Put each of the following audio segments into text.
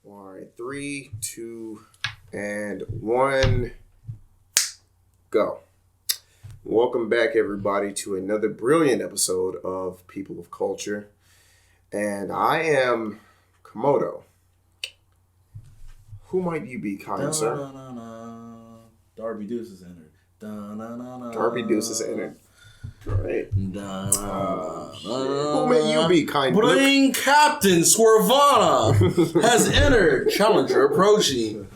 All right, 3, 2, and 1, go. Welcome back, everybody, to another brilliant episode of People of Culture. And I am Komodo. Who might you be, kind sir? Darby Deuce is entered. Darby Deuce is entered. All right. Who Who may you be, kind Bring Captain Swervana has entered. Challenger approaching.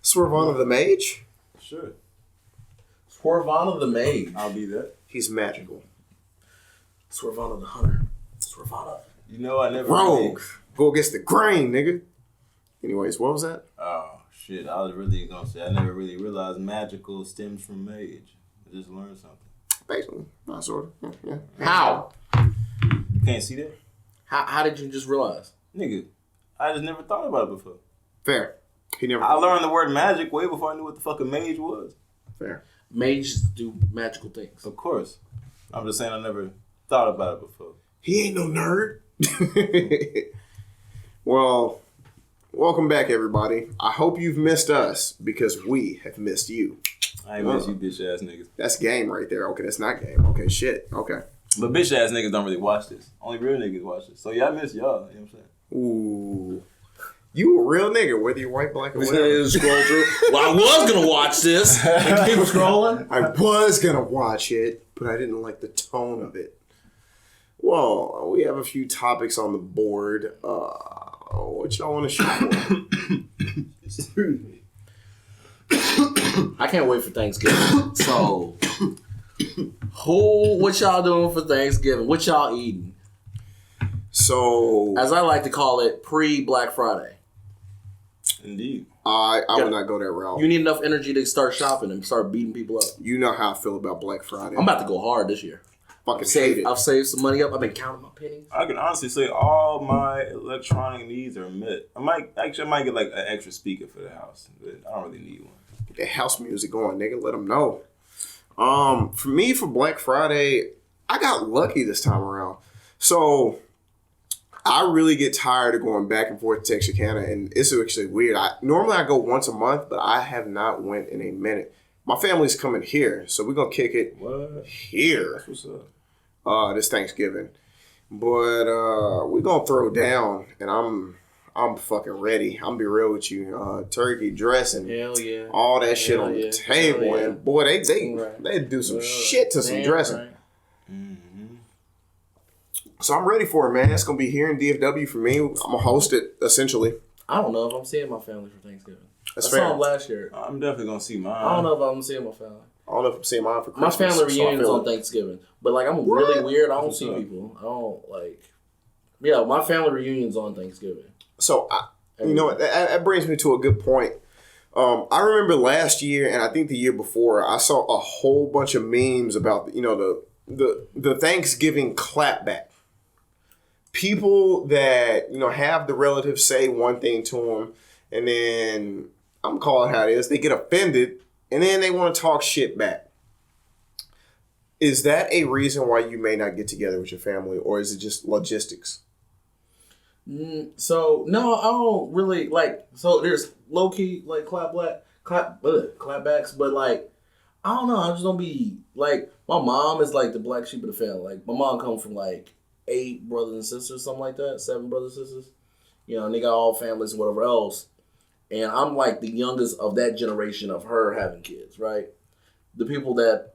Swervana the Mage? Sure. Swervana the Mage. I'll be that. He's magical. Swervana the Hunter. Swervana. You know I never Rogue. Go against the grain, nigga. Anyways, what was that? Oh, shit. I was really going to say, I never really realized magical stems from mage. I just learned something. Basically. Not sort of. Yeah. How? You can't see that? How did you just realize? Nigga, I just never thought about it before. Fair. He never. I learned the word magic way before I knew what the fuck a mage was. Fair. Mages do magical things. Of course. I'm just saying I never thought about it before. He ain't no nerd. Well, welcome back, everybody. I hope you've missed us because we have missed you. I ain't miss you bitch ass niggas. That's game right there. Okay, that's not game. Okay, shit. Okay. But bitch ass niggas don't really watch this. Only real niggas watch this. So yeah, I miss y'all. You know what I'm saying? Ooh. You a real nigga, whether you're white, black, or whatever. Scroll through. Well, I was going to watch this and keep scrolling. I was going to watch it, but I didn't like the tone of it. Well, we have a few topics on the board. What y'all want to shoot for? I can't wait for Thanksgiving. So, what y'all doing for Thanksgiving? What y'all eating? So, As I like to call it, pre-Black Friday. Indeed. I would not go that route. You need enough energy to start shopping and start beating people up. You know how I feel about Black Friday. I'm about to go hard this year. Fucking hate it. I've saved some money up. I've been counting my pennies. I can honestly say all my electronic needs are met. I might get like an extra speaker for the house, but I don't really need one. Get that house music going, nigga. Let them know. For me, for Black Friday, I got lucky this time around. So, I really get tired of going back and forth to Texarkana, and it's actually weird. Normally I go once a month, but I have not went in a minute. My family's coming here, so we're gonna kick it here. That's what's up. This Thanksgiving. But we're gonna throw down, and I'm fucking ready. I'm gonna be real with you. Turkey dressing, Hell yeah. all that shit Hell on the yeah. table, Hell yeah. and boy, they Right. do some shit to some Damn dressing. right. Mm-hmm. So I'm ready for it, man. It's gonna be here in DFW for me. I'm gonna host it essentially. I don't know if I'm seeing my family for Thanksgiving. That's I fair. saw them last year. I'm definitely gonna see mine. I don't know if I'm seeing my family. I don't know if I'm seeing mine for My Christmas. family so I reunions feel on it. Thanksgiving. But like I'm really weird. I don't What's see up? people. I don't like. Yeah, my family reunions on Thanksgiving. So you know what? That brings me to a good point. I remember last year, and I think the year before, I saw a whole bunch of memes about the Thanksgiving clapback. People that have the relatives say one thing to them, and then I'm calling it how it is. They get offended, and then they want to talk shit back. Is that a reason why you may not get together with your family, or is it just logistics? So no, I don't really like. So there's low key like clapbacks, but like I don't know. I just don't be like my mom is like the black sheep of the family. Like my mom comes from like 8 brothers and sisters, something like that, 7 brothers and sisters. And they got all families and whatever else. And I'm like the youngest of that generation of her having kids, right? The people that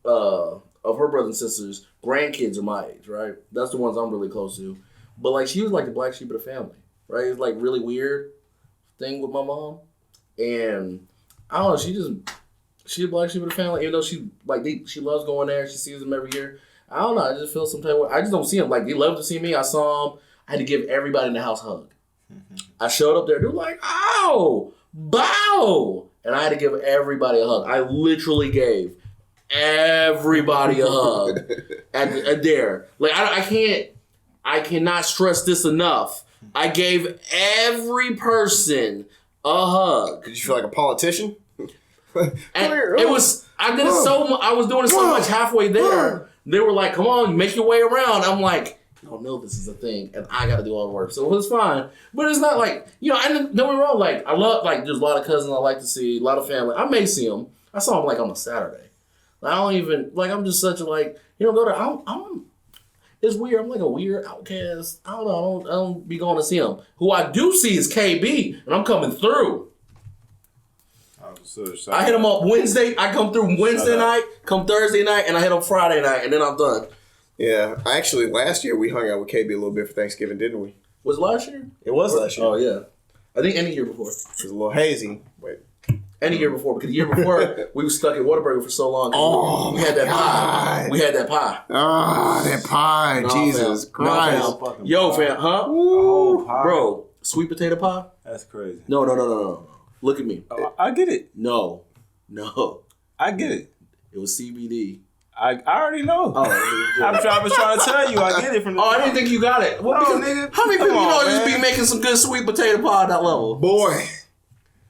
of her brothers and sisters, grandkids are my age, right? That's the ones I'm really close to. But like she was like the black sheep of the family, right? It's like really weird thing with my mom, and I don't know. She's a black sheep of the family, even though she loves going there. She sees them every year. I don't know. I just feel some type of way. I just don't see them. Like they love to see me. I saw them. I had to give everybody in the house a hug. I showed up there. They were like, "Ow, bow," and I had to give everybody a hug. I literally gave everybody a hug at there. Like I cannot stress this enough. I gave every person a hug. Did you feel like a politician? And it was. I did it so much. I was doing it so much halfway there. They were like, "Come on, make your way around." I'm like, I don't know if this is a thing, and I got to do all the work. So it's fine, but it's not like And don't get me wrong, like I love there's a lot of cousins I like to see, a lot of family. I may see them. I saw them like on a Saturday. Like, I don't even I'm just such a go there. I'm it's weird. I'm like a weird outcast. I don't know. I don't be going to see them. Who I do see is KB, and I'm coming through. I hit him up Wednesday. I come through Wednesday night, come Thursday night, and I hit him Friday night, and then I'm done. Yeah, actually, last year we hung out with KB a little bit for Thanksgiving, didn't we? Was it last year? It was last year. Oh yeah, I think any year before. It was a little hazy. Wait. Any year before, because the year before we were stuck at Whataburger for so long. Oh, we had that pie. We had that pie. Ah, that pie. Jesus Christ. Yo, fam, huh? Oh, pie. Bro, sweet potato pie? That's crazy. No. Look at me. I get it. No. I get it. It was CBD. I already know. Oh, I was trying to tell you. I get it from the I didn't think you got it. Well, no, nigga. How many people just be man. making some good sweet potato pie at that level? Boy.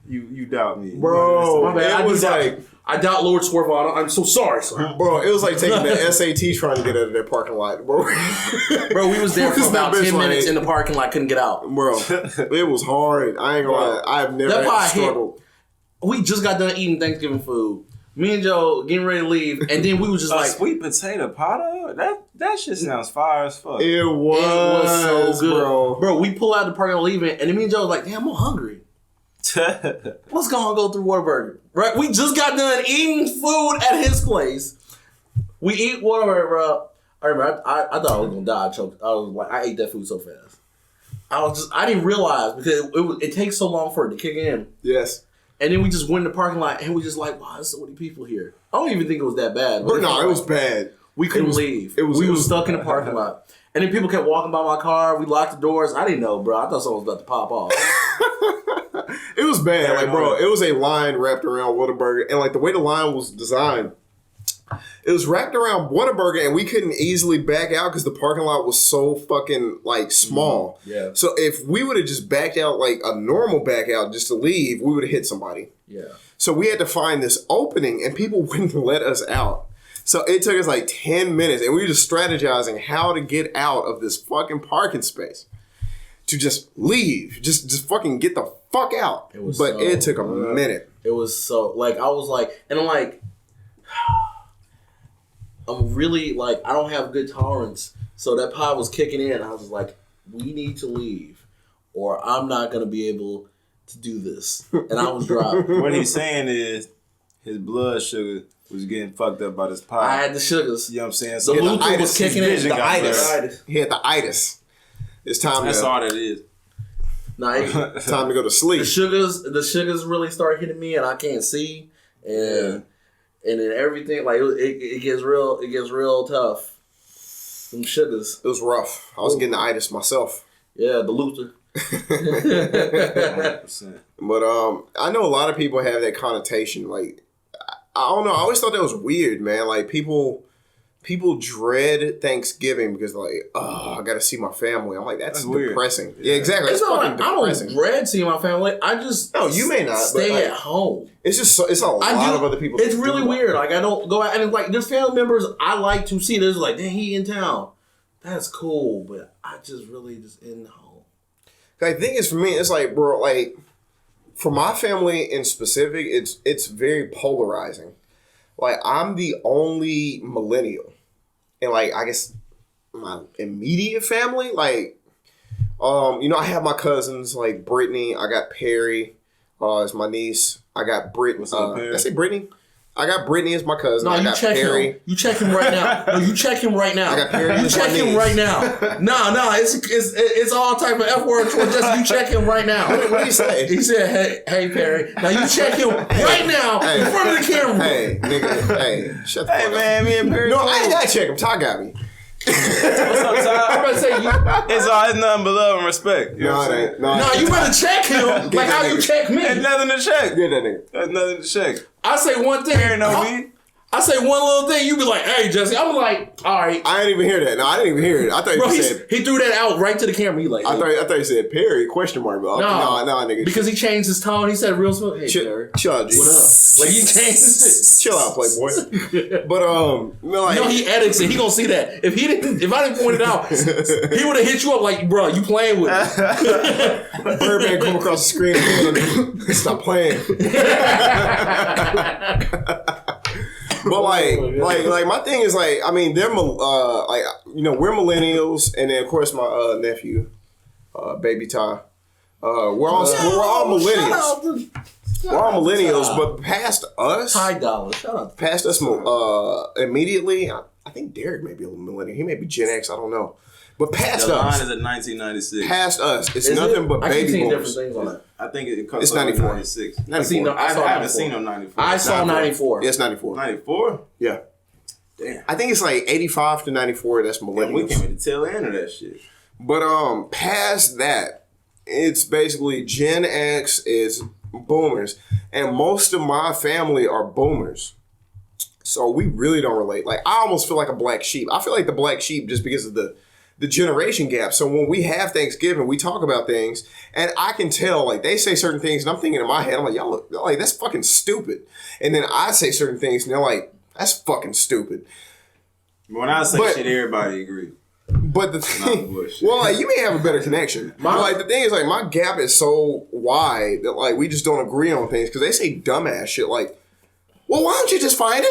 You doubt me. Bro, my bad. it was like... I doubt Lord Swervano. I'm so sorry, sir. Bro, it was like taking the SAT trying to get out of their parking lot, bro. Bro, we was there for about 10 minutes in the parking lot, couldn't get out. Bro, it was hard. I ain't gonna lie. I've never had struggled. We just got done eating Thanksgiving food. Me and Joe getting ready to leave, and then we was just like... sweet potato pie? That shit sounds fire as fuck. It was so good. Bro, we pull out the parking lot leaving, and then me and Joe was like, damn, I'm hungry. Let's go through Whataburger. Right? We just got done eating food at his place. We eat Whataburger, bro. I remember, I thought I was gonna die. I choked. I was like, I ate that food so fast. I didn't realize because it takes so long for it to kick in. Yes. And then we just went in the parking lot and we just like, wow, there's so many people here. I don't even think it was that bad. But no, it was bad. We couldn't leave. We was stuck in the parking lot. And then people kept walking by my car. We locked the doors. I didn't know, bro. I thought someone was about to pop off. It was bad. Like, bro, it was a line wrapped around Whataburger. And, like, the way the line was designed, it was wrapped around Whataburger, and we couldn't easily back out because the parking lot was so fucking, like, small. Yeah. So if we would have just backed out, like, a normal back out just to leave, we would have hit somebody. Yeah. So we had to find this opening, and people wouldn't let us out. So it took us, like, 10 minutes, and we were just strategizing how to get out of this fucking parking space. To just leave. Just fucking get the fuck out. It took a minute. It was so, like, I was like, and I'm like, I'm really, like, I don't have good tolerance. So that pie was kicking in. I was like, we need to leave or I'm not going to be able to do this. And I was driving. What he's saying is his blood sugar was getting fucked up by this pie. I had the sugars. You know what I'm saying? So the Luther was kicking in. The itis. He had the itis. It's time. That's all that is. Nah, it's time to go to sleep. The sugars really start hitting me, and I can't see, and then everything like it gets real tough. Some sugars. It was rough. I was getting the itis myself. Yeah, the Luther. 100%. But I know a lot of people have that connotation. Like, I don't know. I always thought that was weird, man. Like people dread Thanksgiving because like, oh, I got to see my family. I'm like, that's depressing. Yeah, exactly. It's fucking not like, depressing. I don't dread seeing my family. I just you may not stay at home. It's just it's a lot of other people. It's really weird. Like I don't go out and it's like there's family members I like to see. There's like, dang, he in town. That's cool, but I just really just in home. The thing is for me, it's like, bro, like for my family in specific, it's very polarizing. Like I'm the only millennial. And like I guess my immediate family, like I have my cousins like Brittany, I got Perry, is my niece. I got Brittany. Did I say Brittany? I got Brittany as my cousin. No, I got Perry. Him. You check him right now. No, you check him right now. I got Perry. You check him right now. No, it's all type of F word. Just you check him right now. What did he say? He said, "Hey, Perry." Now you check him right now in front of the camera. Hey, nigga. Hey, shut the fuck up. Man, me and Perry. No, I ain't gotta check him. Ty got me. What's up, Ty? I'm about to say it's nothing but love and respect. You know what I'm saying? No, you better check him like how you check me. There's nothing to check. Get that nigga. There's nothing to check. I say one thing. Perry know me. I say one little thing, you be like, "Hey, Jesse." I'm like, "All right." I didn't even hear that. No, I didn't even hear it. I thought Bro, you said. he threw that out right to the camera. He like, I thought you said Perry ? Bro. No, nigga. because he changed his tone. He said real smooth. Hey, Perry. Chill out, G. What up? Like, you changed it. Chill out, Playboy. But like, No, he edits it. He gonna see that. If I didn't point it out, he would have hit you up like, "Bro, you playing with me?" Birdman come across the screen and stop playing. But like my thing is like, I mean, they're like, you know, we're millennials, and then of course my nephew, baby Ty, we're all millennials. We're all millennials, but past us, Ty Dolla, shout out. Past us, immediately, I think Derek may be a millennial. He may be Gen X. I don't know. But past the line us, is at 1996. Past us, it's nothing but baby boomers. Different things on that. I think it comes It's 94. 96. I haven't seen no 94. I saw 94. Yeah, it's 94. 94? Yeah. Damn. I think it's like 85 to 94. That's millennials. We came at the tail end of that shit. But past that, it's basically Gen X is boomers, and most of my family are boomers. So we really don't relate. Like, I almost feel like a black sheep. I feel like the black sheep just because of the generation gap. So when we have Thanksgiving, we talk about things, and I can tell, like, they say certain things, and I'm thinking in my head, I'm like, y'all look, like, that's fucking stupid. And then I say certain things, and they're like, that's fucking stupid. When I say shit, everybody agree. But the thing, well, like, you may have a better connection. But like, the thing is, like, my gap is so wide that, like, we just don't agree on things because they say dumbass shit like, well, why don't you just find a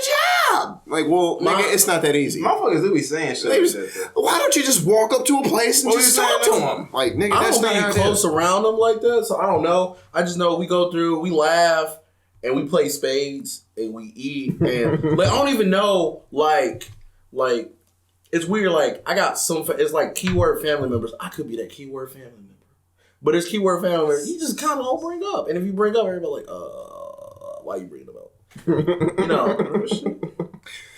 job? Like, well, nigga, it's not that easy. Motherfuckers do be saying shit like that. Why don't you just walk up to a place and just talk to them? Like, nigga, that's not how it is. I don't be close around them like that, so I don't know. I just know we go through, we laugh, and we play spades, and we eat, and like, I don't even know, like, it's weird, like, I got some, it's like keyword family members. I could be that keyword family member. But it's keyword family members, you just kind of don't bring up. And if you bring up, everybody like, why you bringing them up? You know.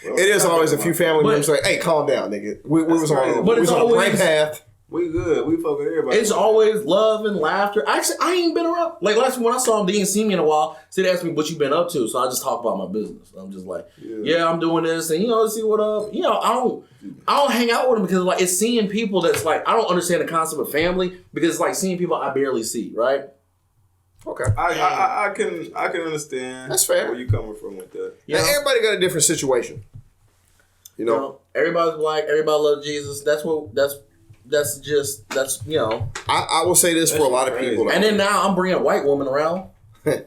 It is always a few family members like, hey, calm down, nigga. We was on a right path. We good. We fuck with everybody. It's always love and laughter. Actually, I ain't been around. Like, last when I saw him, they didn't see me in a while. So they asked me what you been up to. So I just talk about my business. I'm just like, yeah, I'm doing this, and see what up. I don't hang out with them because like it's seeing people that's like I don't understand the concept of family because it's like seeing people I barely see, right? Okay, I can understand. That's fair. Where you coming from with that? Everybody got a different situation. You know, everybody's black. Everybody loves Jesus. That's I will say this for a lot of people. And then now I'm bringing a white woman around.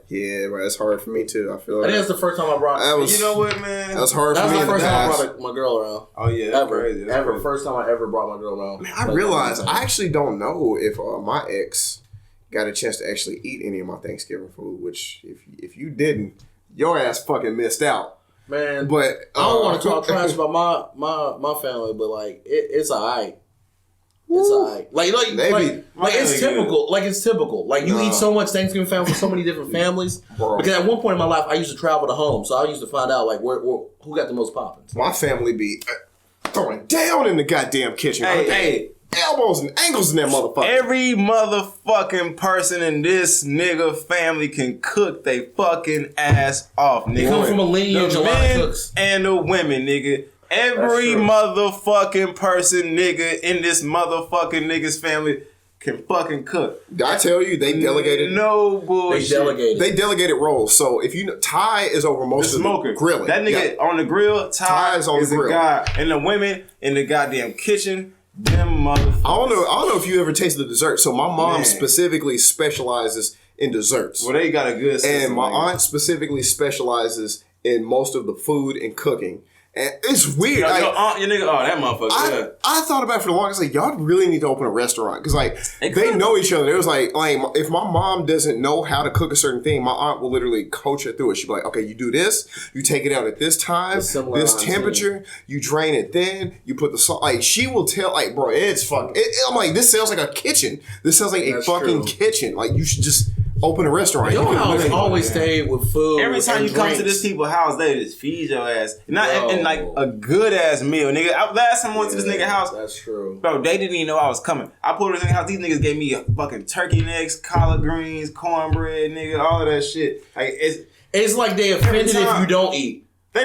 Yeah, right. That's hard for me too. I feel like I think that's the first time I brought. You know what, man? That was hard for me. That was the first time I brought my girl around. Oh yeah, that's ever, crazy. That's crazy. First time I ever brought my girl around. Man, I realized I actually don't know if my ex got a chance to actually eat any of my Thanksgiving food. Which, if you didn't, your ass fucking missed out. Man, but I don't want to talk trash about my family, but like it's alright. It's alright. Like it's typical. Like it's typical. Like you eat so much Thanksgiving family with so many different families. Bro. Because at one point in my life, I used to travel to home, so I used to find out like who got the most poppins. My family be throwing down in the goddamn kitchen. Hey. Elbows and ankles in that motherfucker. Every motherfucking person in this nigga family can cook they fucking ass off, nigga. They come from a lineage of a lot of cooks. And the women, nigga. Every motherfucking person, nigga, in this motherfucking nigga's family can fucking cook. I tell you, they delegated. No bullshit. They delegated roles. So if you know, Ty is over most of the grilling. That nigga on the grill, Ty is the grill. Guy. And the women in the goddamn kitchen, them motherfuckers. I don't know if you ever tasted the dessert. So my mom specifically specializes in desserts. Well, they got a good system. And my aunt specifically specializes in most of the food and cooking. And it's weird. Your nigga, that motherfucker. I thought about it for the longest. Like, y'all really need to open a restaurant because, like, they know each other. It was like if my mom doesn't know how to cook a certain thing, my aunt will literally coach her through it. She'd be like, "Okay, you do this. You take it out at this time, this temperature. You drain it. Then you put the salt." Like, she will tell. Like, bro, it's fucking. I'm like, this sounds like a kitchen. This sounds like a fucking kitchen. Like, you should just open a restaurant. Your house always stayed with food. Every time you come to this people's house, they just feed your ass. And like a good ass meal, nigga. Last time I went to this nigga house, that's true. Bro, they didn't even know I was coming. I pulled to this nigga house. These niggas gave me a fucking turkey necks, collard greens, cornbread, nigga, all of that shit. Like it's like they offended if you don't eat. They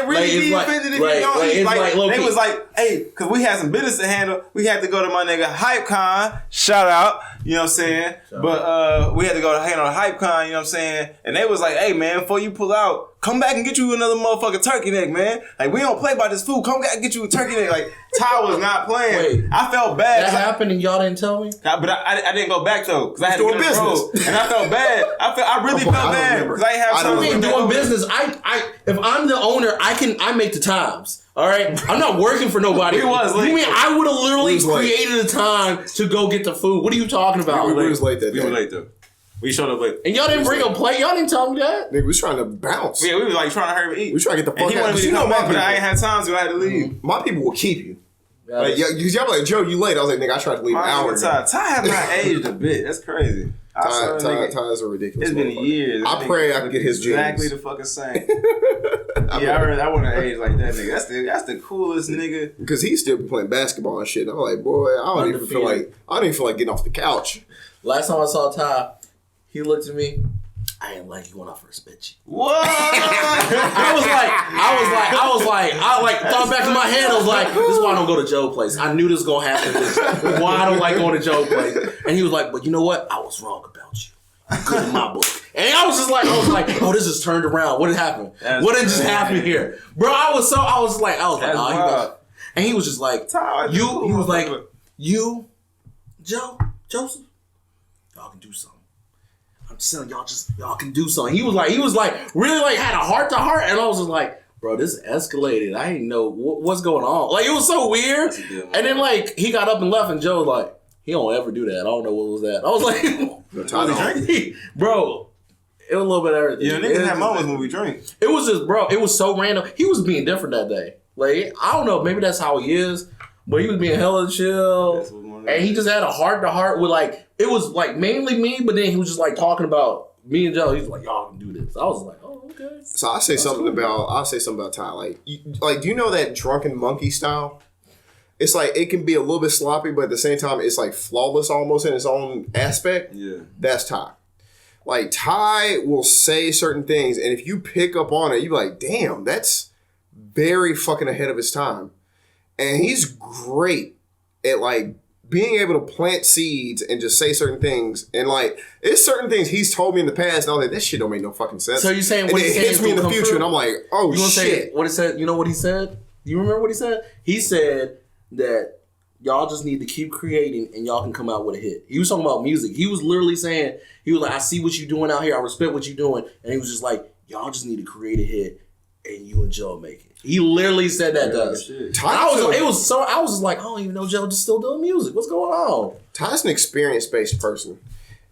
really be offended if you don't eat. They was like, hey, because we had some business to handle. We had to go to my nigga HypeCon. Shout out. You know what I'm saying? But we had to go to handle HypeCon, you know what I'm saying? And they was like, hey, man, before you pull out, come back and get you another motherfucking turkey neck, man. Like, we don't play by this food. Come back and get you a turkey neck. Like, Ty was not playing. Wait, I felt bad. That happened and y'all didn't tell me? But I didn't go back, though, because I had to get on the road. And I felt bad. I really felt bad. Because I have something doing business. If I'm the owner, I make the times. All right, I'm not working for nobody. You mean I would have literally created a time to go get the food? What are you talking about? We was late that day. We were late though. We showed up late. And y'all didn't bring a plate. Y'all didn't tell me that. Nigga, we was trying to bounce. Yeah, we was like trying to hurry and eat. We trying to get the fuck out. He wanted me to come back, but I ain't had time, so I had to leave. My people will keep you. Like, y'all like, Joe, you late. I was like, nigga, I tried to leave an hour ago. Ty has not aged a bit. That's crazy. Ty's a ridiculous. It's been years. I pray I can get his exactly genes. the fucking same. I want to age like that nigga. That's the coolest nigga. Because he still be playing basketball and shit. And I'm like, boy, I don't even feel like getting off the couch. Last time I saw Ty, he looked at me. I ain't like you when I first met you. What? I was like, thought back in my head, I was like, this is why I don't go to Joe's place. I knew this was going to happen. This is why I don't like going to Joe's place. And he was like, but you know what? I was wrong about you. Good in my book. And I was like, oh, this just turned around. What had happened? What did just happen here? Bro, I was like, and he was just like, he was like, Joseph, y'all can do something. I'm just telling y'all can do something. He was like, really like had a heart to heart, and I was just like, bro, this escalated. I didn't know what's going on. Like, it was so weird. And then like he got up and left, and Joe was like, he don't ever do that. I don't know what was that. I was like, bro, it was a little bit of everything. Yeah, niggas have moments when we drink. It was just, bro, it was so random. He was being different that day. Like, I don't know, maybe that's how he is, but he was being hella chill. And he just had a heart to heart with like, it was like mainly me, but then he was just like talking about me and Joe. He was like, y'all can do this. I was like, oh, okay. So I'll say something about Ty. Like, do you know that drunken monkey style? It's like, it can be a little bit sloppy, but at the same time, it's like flawless almost in its own aspect. Yeah. That's Ty. Like, Ty will say certain things, and if you pick up on it, you're like, damn, that's very fucking ahead of his time. And he's great at like being able to plant seeds and just say certain things. And like, it's certain things he's told me in the past, and I was like, this shit don't make no fucking sense. So you're saying what it hits me in the future, and I'm like, oh shit. What it said? You know what he said? You remember what he said? He said that y'all just need to keep creating and y'all can come out with a hit. He was talking about music. He was literally saying, he was like, I see what you're doing out here. I respect what you're doing. And he was just like, y'all just need to create a hit and you and Joe make it. He literally said that to us. I was just like, I don't even know Joe just still doing music. What's going on? Ty's an experience-based person.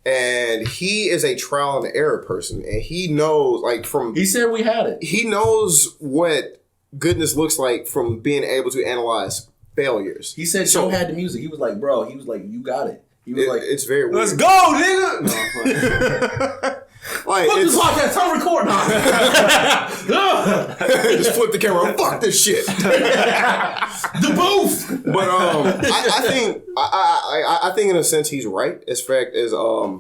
And he is a trial and error person. And he knows, like, he said we had it. He knows what goodness looks like from being able to analyze failures. He said Joe had the music. He was like, bro, you got it. He was like, it's very weird. Let's go, nigga! No, like, fuck this podcast, I'm recording now. Just flip the camera. Fuck this shit. The booth. But I think in a sense he's right. As fact as I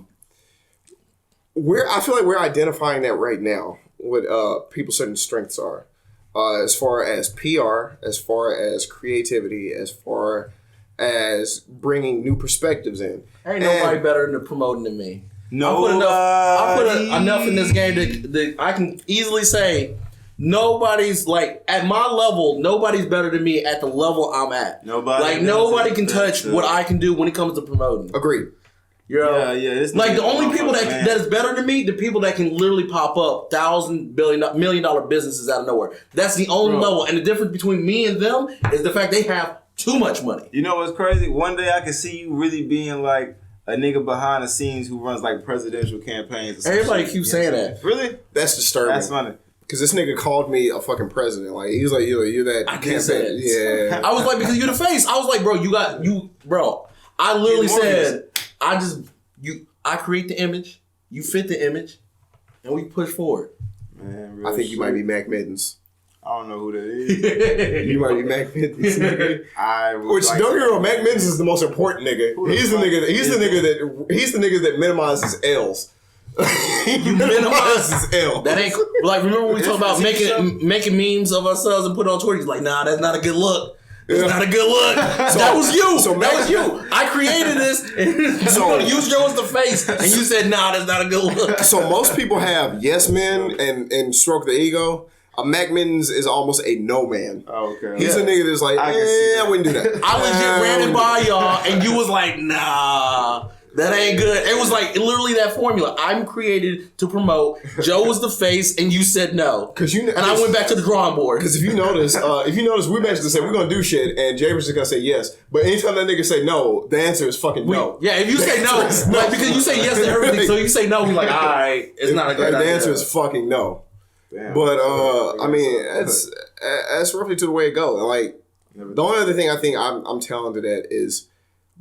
feel like we're identifying that right now. What people's certain strengths are, as far as PR, as far as creativity, as far as bringing new perspectives in. Ain't nobody better than promoting than me. I put enough in this game that I can easily say nobody's like at my level. Nobody's better than me at the level I'm at. Nobody can touch what I can do when it comes to promoting. Agreed. You know? Yeah. Like the only people that is better than me, the people that can literally pop up $1,000 $1 million businesses out of nowhere. That's the only level, and the difference between me and them is the fact they have too much money. You know what's crazy? One day I can see you really being like a nigga behind the scenes who runs like presidential campaigns. Everybody keeps saying that. Really? That's disturbing. That's funny. Because this nigga called me a fucking president. Like, he was like, you're that. I can't say it. Yeah. I was like, because you're the face. I was like, bro, I literally said, I create the image, you fit the image, and we push forward. Man, I think you might be Mac Middens. I don't know who that is. You might be Mac Middens. Which like don't get me wrong, Mac Middens is the most important nigga. He's the nigga that minimizes L's. You minimize L. That ain't like. Remember when we talked about making memes of ourselves and put it on Twitter? He's like, nah, that's not a good look. It's not a good look. That was you. That was you. I created this and so use Joe as the face, and you said, nah, that's not a good look. So most people have yes men and stroke the ego. Mac Mittens is almost a no man. Oh, okay. He's a nigga that's like, I wouldn't do that. I legit ran it by y'all, and you was like, nah. That ain't good. It was like literally that formula. I'm created to promote. Joe was the face, and you said no. And I went back to the drawing board. Because if you notice, we basically say we're gonna do shit, and Jay was just gonna say yes. But anytime that nigga say no, the answer is fucking no. Yeah, if you say no, like, because you say yes to everything, so you say no, we're like, all right, it's not a good idea. The answer is fucking no. Damn. But I mean, that's roughly to the way it goes. Like the only other thing I think I'm talented at is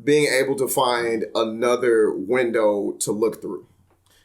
being able to find another window to look through.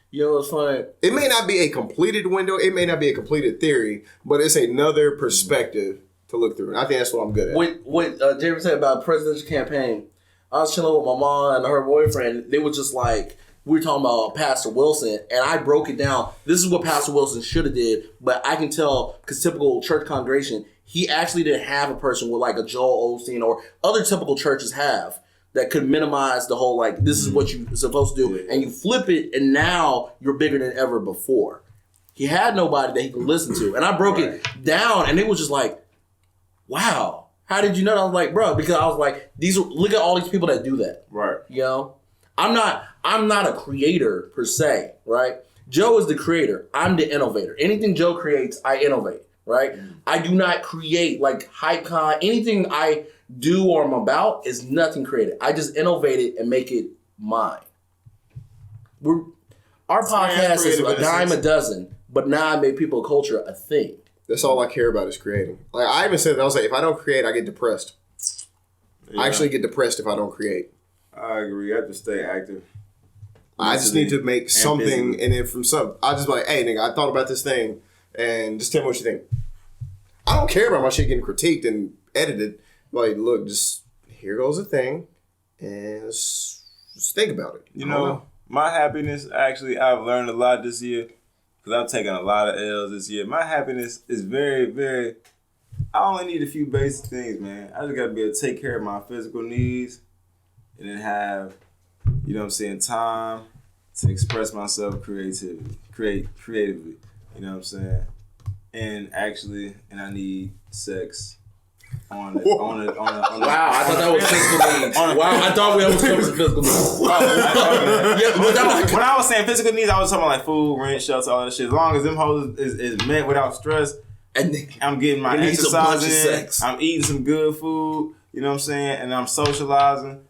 You know what's funny? It may not be a completed window, it may not be a completed theory, but it's another perspective to look through. And I think that's what I'm good at. What Jeremy said about the presidential campaign, I was chilling with my mom and her boyfriend. They were just like, we were talking about Pastor Wilson, and I broke it down. This is what Pastor Wilson should have did, but I can tell, because typical church congregation, he actually didn't have a person with like a Joel Osteen or other typical churches have that could minimize the whole, like, this is what you're supposed to do. And you flip it, and now you're bigger than ever before. He had nobody that he could listen to. And I broke it down, and it was just like, wow, how did you know? I was like, bro, because I was like, look at all these people that do that. Right. You know? I'm not a creator, per se, right? Joe is the creator. I'm the innovator. Anything Joe creates, I innovate, right? I do not create, like, HypeCon. Anything I do or I'm about is nothing created. I just innovate it and make it mine. Our podcast is a dime a dozen, but now I made people culture a thing. That's all I care about is creating. Like I even said that, I was like, if I don't create, I get depressed. Yeah. I actually get depressed if I don't create. I agree. I have to stay active. I just need to make something, and then from I just be like, hey nigga, I thought about this thing, and just tell me what you think. I don't care about my shit getting critiqued and edited. Like, look, just here goes a thing, and just think about it. You know, my happiness, actually, I've learned a lot this year, because I've taken a lot of L's this year. My happiness is very, very, I only need a few basic things, man. I just got to be able to take care of my physical needs, and then have, you know what I'm saying, time to express myself creatively, you know what I'm saying? And I need sex. On the wow, I thought that was physical needs. Wow, I thought we always covered some physical needs. When I was saying physical needs, I was talking about like food, rent, shelter, all that shit. As long as them hoes is met without stress, and I'm getting my exercise in, I'm eating some good food, you know what I'm saying, and I'm socializing.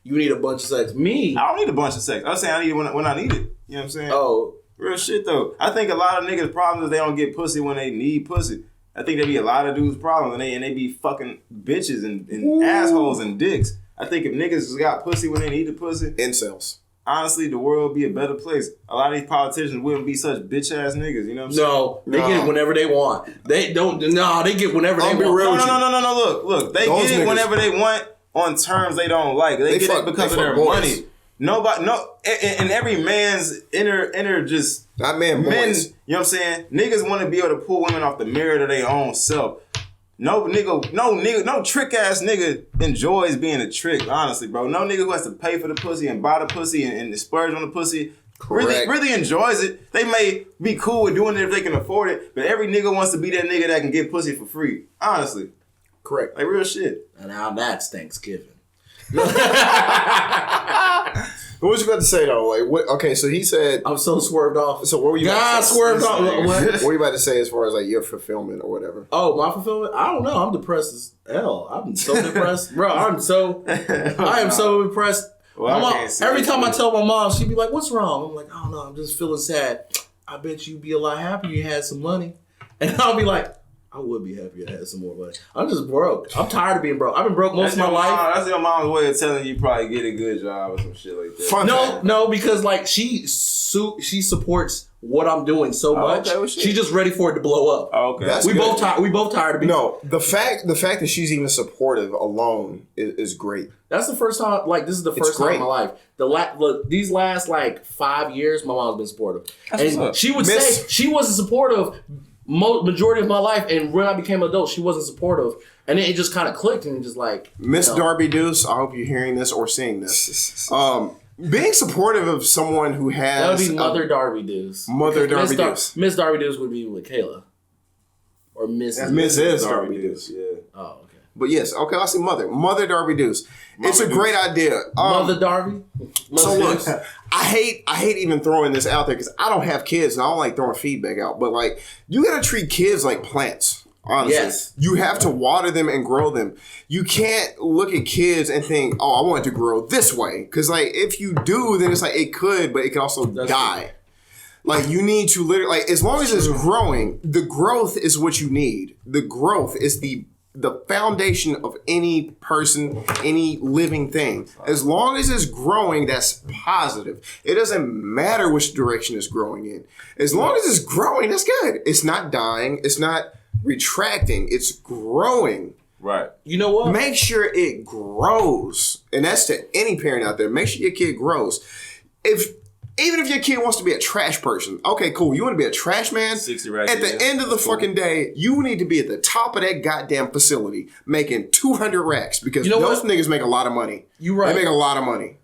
You need a bunch of sex. Me? I don't need a bunch of sex. I was saying I need it when I need it. You know what I'm saying? Oh. Real shit though. I think a lot of niggas' problems is they don't get pussy when they need pussy. I think that be a lot of dudes' problems, and they be fucking bitches and assholes and dicks. I think if niggas just got pussy when they need the pussy, incels. Honestly, the world would be a better place. A lot of these politicians wouldn't be such bitch ass niggas. You know what I'm saying? No, they get it whenever they want. They don't. No, they get whenever they want. No. Look. They get it whenever they want on terms they don't like. They get it because of their money. Nobody, in every man's inner just not men, boys. You know what I'm saying? Niggas want to be able to pull women off the mirror of their own self. No trick ass nigga enjoys being a trick. Honestly, bro, no nigga who has to pay for the pussy and buy the pussy and splurge on the pussy really enjoys it. They may be cool with doing it if they can afford it, but every nigga wants to be that nigga that can get pussy for free. Honestly, correct. Like real shit. And now that's Thanksgiving. What was you about to say though? Like, what? Okay, so he said I'm so swerved off. So what were you? God swerved off. What were you about to say as far as like your fulfillment or whatever? Oh, my fulfillment? I don't know. I'm depressed as hell. I'm so depressed, bro. I am so depressed. Well, every time I tell my mom, she'd be like, "What's wrong?" I'm like, "I don't know. I'm just feeling sad." I bet you'd be a lot happier if you had some money, and I'll be like, I would be happy to have some more money. I'm just broke. I'm tired of being broke. I've been broke most of my life. That's your mom's way of telling you probably get a good job or some shit like that. No, because like she she supports what I'm doing so much. Okay, well, she's just ready for it to blow up. Oh, okay, we both tired of being. No, the fact that she's even supportive alone is great. That's the first time. Like this is the first time in my life. These last like 5 years, my mom's been supportive, and she would say she wasn't supportive majority of my life, and when I became an adult, she wasn't supportive, and then it just kind of clicked, and just like Miss Darby Deuce. I hope you're hearing this or seeing this. Being supportive of someone who has... That would be Mother Darby Deuce. Mother Darby Deuce. Miss Darby Deuce would be with Kayla. Or Mrs. Darby Deuce. Yeah. Oh, okay. But yes, okay, I'll say Mother. Mother Darby Deuce. It's a great idea. Mother Darby? So look, I hate even throwing this out there because I don't have kids and I don't like throwing feedback out. But like, you gotta treat kids like plants. Honestly, yes. You have to water them and grow them. You can't look at kids and think, "Oh, I want it to grow this way." Because, like, if you do, then it's like it could, but it can also die. Like, you need to literally, like, as long as it's growing, the growth is what you need. The growth is the foundation of any person, any living thing. As long as it's growing, that's positive. It doesn't matter which direction it's growing in. As long as it's growing, that's good. It's not dying. It's not retracting, it's growing. Right. You know what? Make sure it grows. And that's to any parent out there. Make sure your kid grows. Even if your kid wants to be a trash person, okay, cool. You want to be a trash man? 60 racks. At the end of the fucking day, you need to be at the top of that goddamn facility making 200 racks because those niggas make a lot of money. You right. They make a lot of money.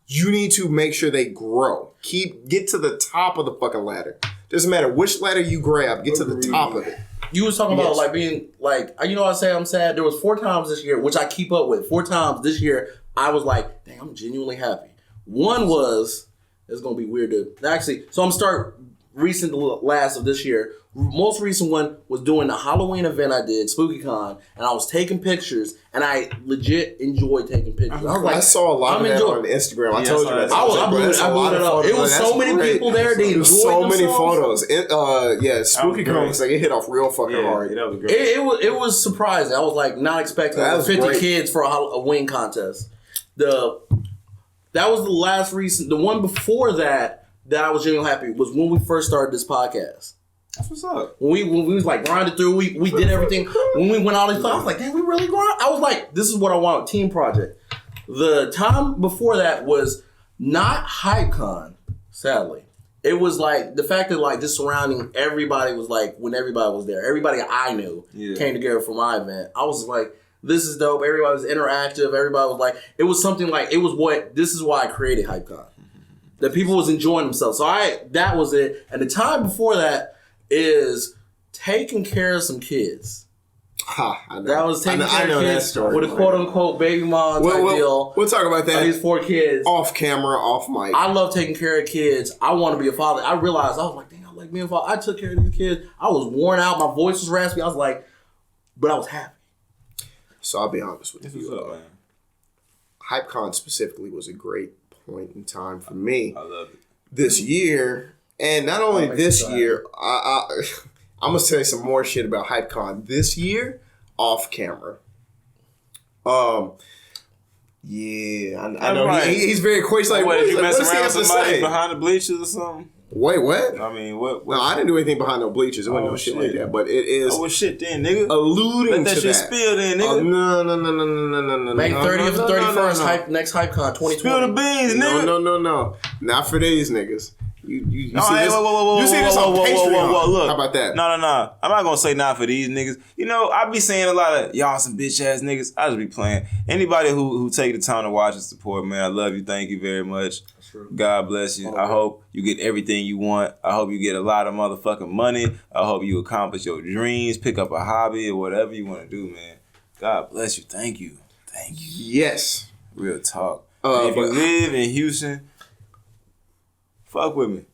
You need to make sure they grow. Get to the top of the fucking ladder. Doesn't matter which ladder you grab, get to the top of it. You was talking about like being like, you know, I say I'm sad. There was 4 times this year, which I keep up with. 4 times this year, I was like, dang, I'm genuinely happy. One was, it's gonna be weird to actually. So I'm start recent last of this year. Most recent one was doing the Halloween event I did, SpookyCon, and I was taking pictures, and I legit enjoyed taking pictures. I was like, I saw a lot of that on Instagram. I told you that. I blew it up. It was so many people there. They enjoyed so many photos. SpookyCon was like it hit off real fucking hard. It was surprising. I was like not expecting 50 kids for a wing contest. That was the last recent. The one before that I was genuinely happy was when we first started this podcast. That's what's up. When we was like grinded through, we did everything. When we went out and thought, I was like, dang, we really grind. I was like, this is what I want, a team project. The time before that was not HypeCon, sadly. It was like the fact that like just surrounding everybody was like when everybody was there. Everybody I knew came together for my event. I was like, this is dope. Everybody was interactive. Everybody was like, it was something like, this is why I created HypeCon. That people was enjoying themselves. So that was it. And the time before that is taking care of some kids. That was taking care of kids with a quote unquote baby mom type deal. We'll talk about that. These 4 kids. Off camera, off mic. I love taking care of kids. I want to be a father. I realized, I was like, dang, I like being a father. I took care of these kids. I was worn out. My voice was raspy. I was like, but I was happy. So I'll be honest with you. HypeCon specifically was a great point in time for me. I love it. This year, and not only this year, I'm gonna say some more shit about HypeCon this year off camera. Yeah, I know he's very quick. Like, what did you mess around with somebody behind the bleachers or something? Wait, what? I mean, what? No, I didn't do anything behind no bleachers. It wasn't no shit like that. But it is. Oh, well, shit then, nigga. Alluding to that. Let that shit spill then, nigga. No. May 30th and 31st, next HypeCon 2020. Spill the beans, nigga. No. Not for these niggas. You see this? You see this on Patreon? Look, how about that? No. I'm not gonna say not for these niggas. You know, I be saying a lot of y'all some bitch ass niggas. I just be playing. Anybody who take the time to watch and support, man, I love you. Thank you very much. God bless you. I hope you get everything you want. I hope you get a lot of motherfucking money. I hope you accomplish your dreams, pick up a hobby or whatever you want to do, man. God bless you. Thank you. Yes. Real talk. If you live in Houston, fuck with me.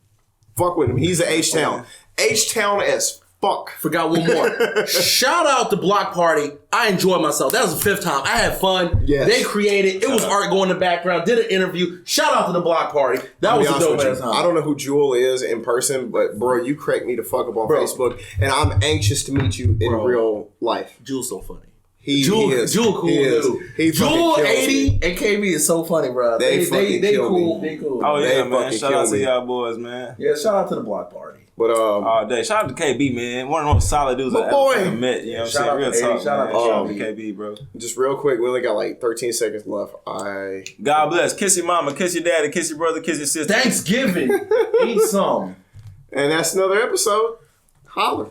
Fuck with him. He's a H-Town. H-Town as fuck. Forgot one more. Shout out to Block Party. I enjoyed myself. That was the 5th time. I had fun. Yes. They created. It was art going in the background. Did an interview. Shout out to the Block Party. That was a dope ass time. I don't know who Jewel is in person, but bro, you cracked me the fuck up on Facebook, and I'm anxious to meet you in real life. Jewel's so funny. Jewel cool dude. Jewel 80 and KB is so funny, bro. They cool. They cool. Oh yeah, man. Shout out to y'all boys, man. Yeah, shout out to the block party. But all day. Shout out to KB, man. One of the most solid dudes I've ever met. You know what I'm saying? Real talk. Shout out to KB, bro. Just real quick, we only got like 13 seconds left. God bless. Kiss your mama, kiss your daddy, kiss your brother, kiss your sister. Thanksgiving. Eat some. And that's another episode. Holler.